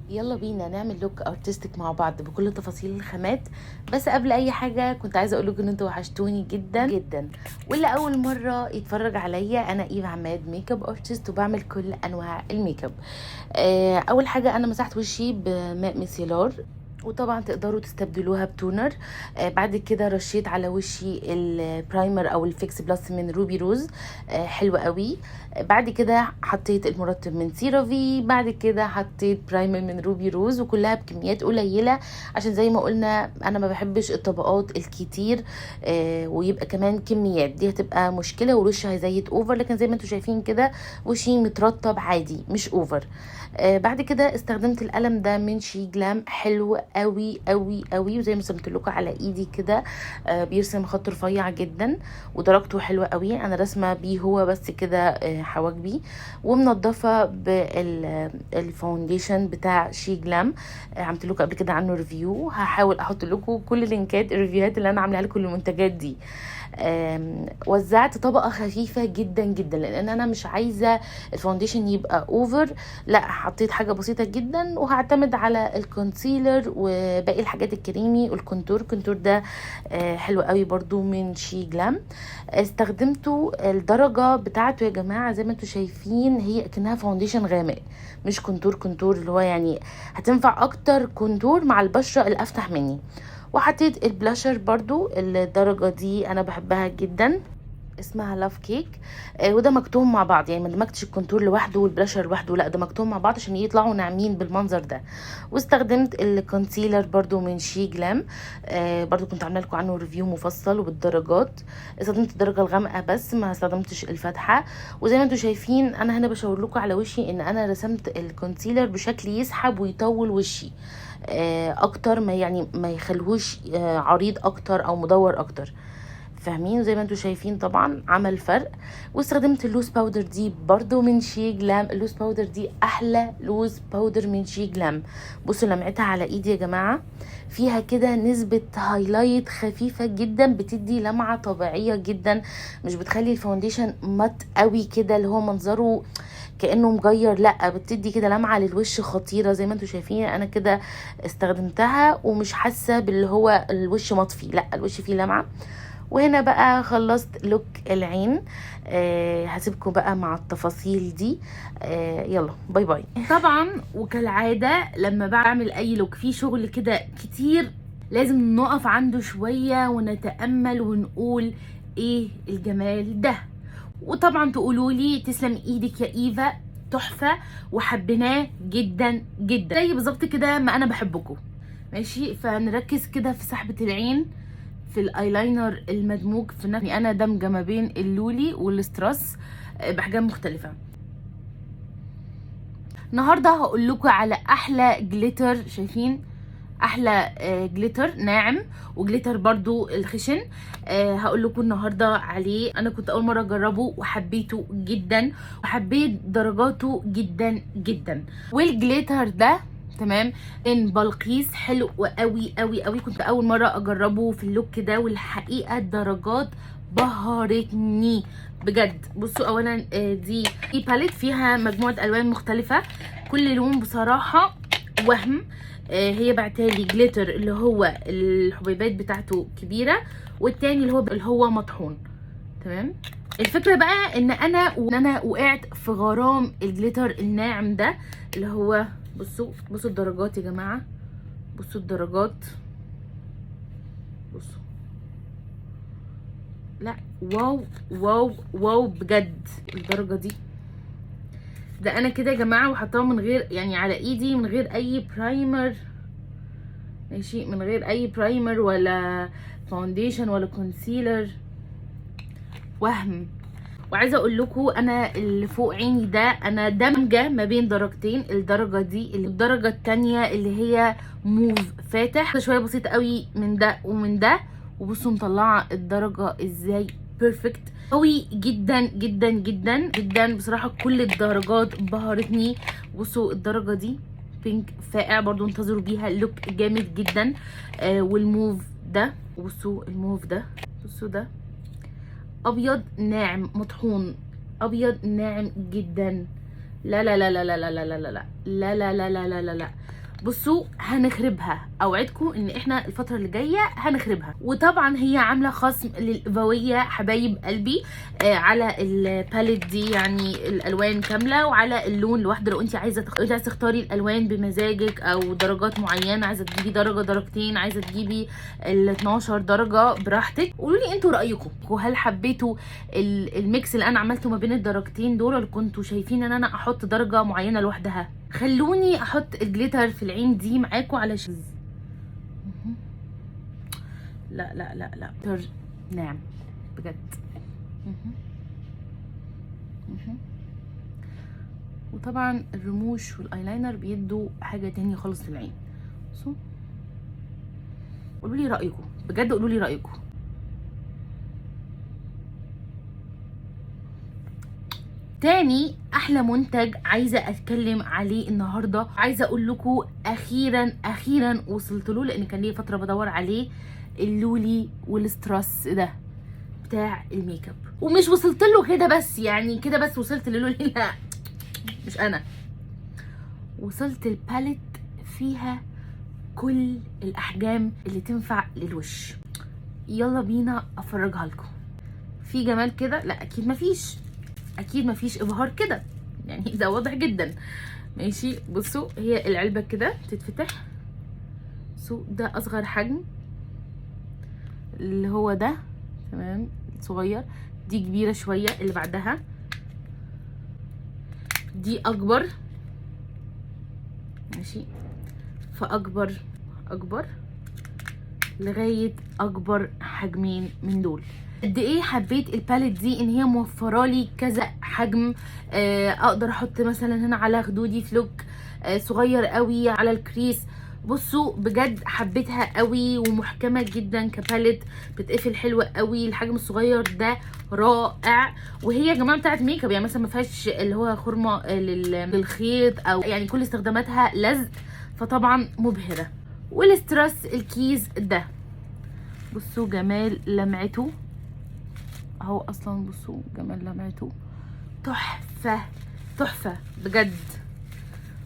يلا بينا نعمل لوك ارتستيك مع بعض بكل تفاصيل الخامات. بس قبل اي حاجه كنت عايزه اقول لكم ان انتوا وحشتوني جدا جدا، واللي اول مره يتفرج عليا انا ايفا عماد ميك اب ارتست وبعمل كل انواع الميك اب. اول حاجه انا مسحت وشي بماء ميسيلار، وطبعا تقدروا تستبدلوها بتونر. بعد كده رشيت على وشي البرايمر او الفيكس بلس من روبي روز، حلو قوي. بعد كده حطيت المرطب من سيرافي، بعد كده حطيت برايمر من روبي روز، وكلها بكميات قليله عشان زي ما قلنا انا ما بحبش الطبقات الكتير. ويبقى كمان كميات دي هتبقى مشكله والوش هيزيت اوفر، لكن زي ما انتم شايفين كده وشي مترطب عادي مش اوفر. بعد كده استخدمت القلم ده من شي جلام، حلو قوي قوي قوي، وزي ما رسمت لكم على ايدي كده بيرسم خط رفيع جدا ودرجته حلوه قوي. انا رسمه بيه هو بس كده حواجبي، ومنضفه بالفاونديشن بتاع شي جلام. عملت لكم قبل كده عنه ريفيو، هحاول احط لكم كل لينكات الريفيوهات اللي انا عاملاها لكم المنتجات دي. وزعت طبقه خفيفه جدا جدا لان انا مش عايزه الفاونديشن يبقى اوفر، لا حطيت حاجه بسيطه جدا، وهعتمد على الكونسيلر وباقي الحاجات الكريمي والكونتور. الكونتور ده حلو قوي برضو من شي جلام. استخدمته الدرجه بتاعته يا جماعه زي ما انتم شايفين، هي كأنها فاونديشن غامق مش كونتور اللي هو يعني هتنفع اكتر كونتور مع البشره الافتح مني. وحطيت البلاشر برضو الدرجة دي انا بحبها جدا، اسمها لاف كيك. وده مكتوم مع بعض، يعني ما دمجتش الكونتور لوحده والبلاشر لوحده، لا ده مكتوم مع بعض عشان يطلعوا ناعمين بالمنظر ده. واستخدمت الكونسيلر برضو من شي جلام، برضو كنت عامله لكم عنه ريفيو مفصل وبالدرجات. استخدمت الدرجه الغامقه بس ما استخدمتش الفاتحه. وزي ما انتم شايفين انا هنا بشاور لكم على وشي ان انا رسمت الكونسيلر بشكل يسحب ويطول وشي اكتر، ما يعني ما يخلوش عريض اكتر او مدور اكتر، فاهمين؟ زي ما انتم شايفين طبعا عمل فرق. واستخدمت اللوز باودر دي برضو من شي جلام. اللوز باودر دي احلى لوز باودر من شي جلام. بصوا لمعتها على ايدي يا جماعه، فيها كده نسبه هايلايت خفيفه جدا بتدي لمعه طبيعيه جدا، مش بتخلي الفاونديشن مات قوي كده اللي هو منظره كانه مغير، لا بتدي كده لمعه للوش خطيره. زي ما انتم شايفين انا كده استخدمتها ومش حاسه باللي هو الوش مطفي، لا الوش فيه لمعه. وهنا بقى خلصت لوك العين. هسيبكم بقى مع التفاصيل دي. يلا باي باي. طبعا وكالعاده لما بعمل اي لوك فيه شغل كده كتير لازم نقف عنده شويه ونتامل ونقول ايه الجمال ده. وطبعا تقولوا لي تسلم ايدك يا ايفا، تحفه وحبيناه جدا جدا زي بالظبط كده ما انا بحبكم. ماشي، فنركز كده في سحبه العين في الايلاينر المدموج في يعني انا دمجه ما بين اللولي والستراس باحجام مختلفه. النهارده هقول لكم على احلى جليتر، شايفين احلى جليتر ناعم وجليتر برضو الخشن. هقول لكم النهارده عليه. انا كنت اول مره اجربه وحبيته جدا وحبيت درجاته جدا جدا. والجليتر ده تمام ان بلقيس حلو قوي قوي قوي، كنت اول مره اجربه في اللوك ده والحقيقه الدرجات بهرتني بجد. بصوا اولا دي باليت فيها مجموعه الوان مختلفه، كل لون بصراحه وهم. هي بعتالي جليتر اللي هو الحبيبات بتاعته كبيره، والتاني اللي هو مطحون. تمام، الفكره بقى ان انا وقعت في غرام الجليتر الناعم ده اللي هو بصوا الدرجات يا جماعه، بصوا الدرجات، بصوا، لا واو واو واو بجد الدرجه دي. ده انا كده يا جماعه وحطاها من غير يعني على ايدي من غير اي برايمر، ماشي، من غير اي برايمر ولا فاونديشن ولا كونسيلر، وهم. وعايزه اقول لكم انا اللي فوق عيني ده انا دمجه ما بين درجتين، الدرجه دي الدرجه التانية اللي هي موف فاتح شويه بسيط قوي من ده ومن ده. وبصوا مطلعه الدرجه ازاي بيرفكت قوي جدا جدا جدا جدا بصراحه. كل الدرجات بهرتني. بصوا الدرجه دي بينك فاقع برضو، انتظروا بيها لوك جامد جدا. والموف ده، بصوا الموف ده، بصوا ده ابيض ناعم مطحون، ابيض ناعم جدا. لا لا لا لا لا لا لا لا لا لا لا لا لا لا لا لا لا. بصوا هنخربها، اوعدكم ان احنا الفتره اللي جايه هنخربها. وطبعا هي عامله خصم للإبوية حبايب قلبي على الباليت دي، يعني الالوان كامله وعلى اللون لوحده. لو انت عايزه تختاري الالوان بمزاجك او درجات معينه، عايزه تجيبي درجه درجتين، عايزه تجيبي ال 12 درجه براحتك. قولوا لي انتوا رايكم، وهل حبيتوا الميكس اللي انا عملته ما بين الدرجتين دول، ولا كنتوا شايفين ان انا احط درجه معينه لوحدها؟ خلوني احط الجليتر في العين دي معاكم علشان لا لا لا لا نعم بجد. وطبعا الرموش والايلاينر بيدوا حاجه تانية خالص للعين. بصوا قولوا لي رايكم بجد، قولوا لي رايكم. تاني احلى منتج عايزه اتكلم عليه النهارده، عايزه اقول لكم اخيرا وصلت له، لان كان لي فتره بدور عليه، اللولي والستراس ده بتاع الميك اب. ومش وصلت له كده بس، يعني كده بس وصلت للولي، لا مش انا، وصلت الباليت فيها كل الاحجام اللي تنفع للوش. يلا بينا افرجها لكم. في جمال كده؟ لا اكيد مفيش ابهار كده، يعني ده واضح جدا. ماشي بصوا، هي العلبه كده تتفتح. بصوا ده اصغر حجم اللي هو ده، تمام، صغير. دي كبيره شويه، اللي بعدها دي اكبر، ماشي، فاكبر لغايه اكبر حجمين من دول. قد ايه حبيت الباليت دي، ان هي موفره لي كذا حجم. اقدر احط مثلا هنا على خدودي فلوك صغير قوي، على الكريس. بصوا بجد حبيتها قوي، ومحكمه جدا كباليت، بتقفل حلوه قوي. الحجم الصغير ده رائع. وهي يا جماعه بتاعت ميك اب، يعني مثلا ما فيهاش اللي هو خرمه للخيط، او يعني كل استخداماتها لزق، فطبعا مبهره. والستراس الكيز ده، بصوا جمال لمعته اهو، اصلا بصوا جمال لمعته تحفه بجد.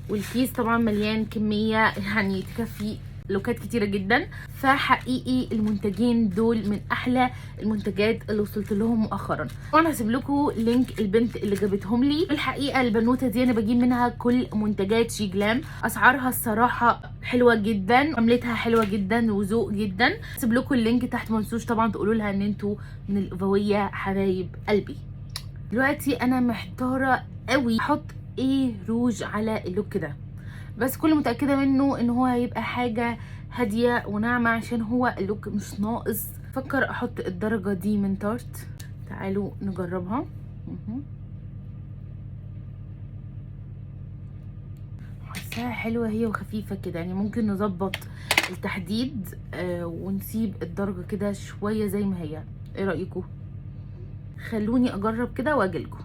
والكيس طبعا مليان كميه يعني تكفي لوكات كتيره جدا. فحقيقي المنتجين دول من احلى المنتجات اللي وصلت لهم مؤخرا. وانا هسيب لكم لينك البنت اللي جابتهم لي. الحقيقه البنوته دي انا بجيب منها كل منتجات شي جلام، اسعارها الصراحه حلوه جدا، عملتها حلوه جدا وذوق جدا. هسيب لكم اللينك تحت، ما تنسوش طبعا تقولوا لها ان انتوا من الإبوية حبايب قلبي. دلوقتي انا محتاره قوي احط ايه روج على اللوك ده، بس كل متاكده منه ان هو هيبقى حاجه هاديه وناعمه، عشان هو اللوك مش ناقص. فكر احط الدرجه دي من تارت. تعالوا نجربها. حاساها حلوه هي وخفيفه كده، يعني ممكن نظبط التحديد ونسيب الدرجه كده شويه زي ما هي. ايه رايكم؟ خلوني اجرب كده واجيلكم.